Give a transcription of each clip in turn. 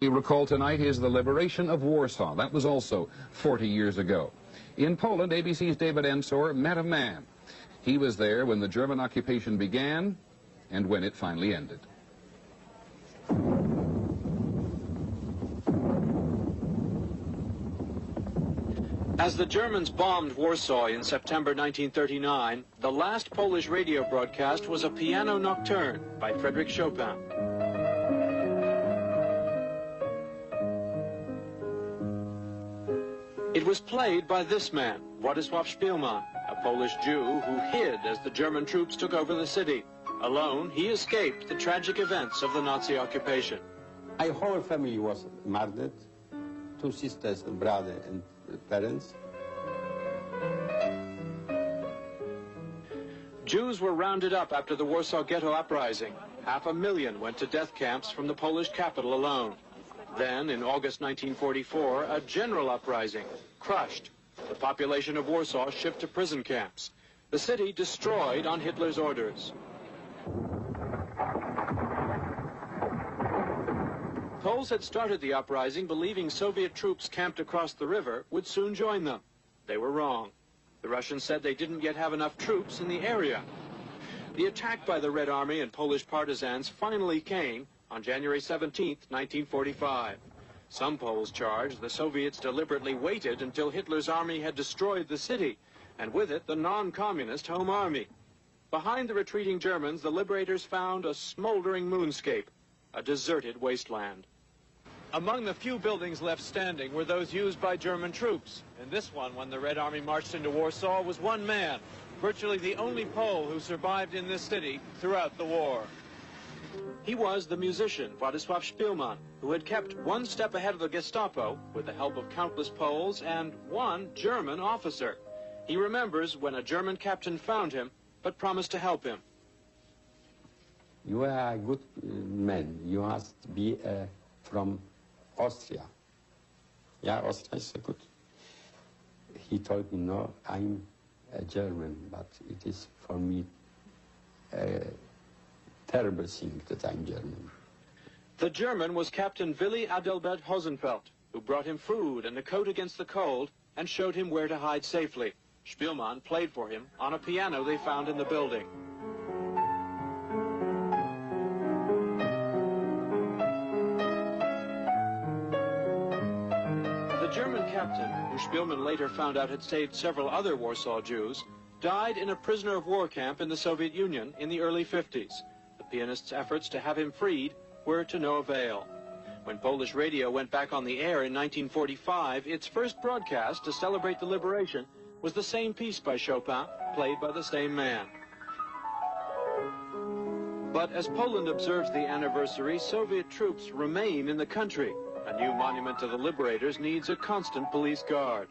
We recall tonight is the liberation of Warsaw. That was also 40 years ago. In Poland, ABC's David Ensor met a man. He was there when the German occupation began and when it finally ended. As the Germans bombed Warsaw in September 1939, the last Polish radio broadcast was a piano nocturne by Frédéric Chopin. It was played by this man, Wladyslaw Szpilman, a Polish Jew who hid as the German troops took over the city. Alone, he escaped the tragic events of the Nazi occupation. My whole family was murdered, 2 sisters, a brother, and parents. Jews were rounded up after the Warsaw Ghetto uprising. 500,000 went to death camps from the Polish capital alone. Then, in August 1944, a general uprising crushed. The population of Warsaw shipped to prison camps. The city destroyed on Hitler's orders. Poles had started the uprising believing Soviet troops camped across the river would soon join them. They were wrong. The Russians said they didn't yet have enough troops in the area. The attack by the Red Army and Polish partisans finally came on January 17, 1945. Some Poles charged the Soviets deliberately waited until Hitler's army had destroyed the city, and with it the non-communist Home Army. Behind the retreating Germans, the liberators found a smoldering moonscape, a deserted wasteland. Among the few buildings left standing were those used by German troops. In this one, when the Red Army marched into Warsaw, was one man, virtually the only Pole who survived in this city throughout the war. He was the musician, Wladyslaw Szpilman, who had kept one step ahead of the Gestapo with the help of countless Poles and one German officer. He remembers when a German captain found him, but promised to help him. You are a good man. You must be from Austria. Yeah, Austria is good. He told me, no, I'm a German, but it is for me a terrible thing that I'm German. The German was Captain Willy Adelbert Hosenfeld, who brought him food and a coat against the cold and showed him where to hide safely. Szpilman played for him on a piano they found in the building. The German captain, who Szpilman later found out had saved several other Warsaw Jews, died in a prisoner of war camp in the Soviet Union in the early 50s. The pianist's efforts to have him freed were to no avail. When Polish radio went back on the air in 1945, its first broadcast to celebrate the liberation was the same piece by Chopin, played by the same man. But as Poland observes the anniversary, Soviet troops remain in the country. A new monument to the liberators needs a constant police guard.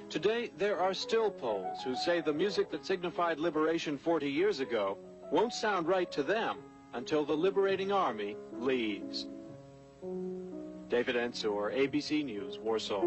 Today, there are still Poles who say the music that signified liberation 40 years ago won't sound right to them until the liberating army leaves. David Ensor, ABC News, Warsaw.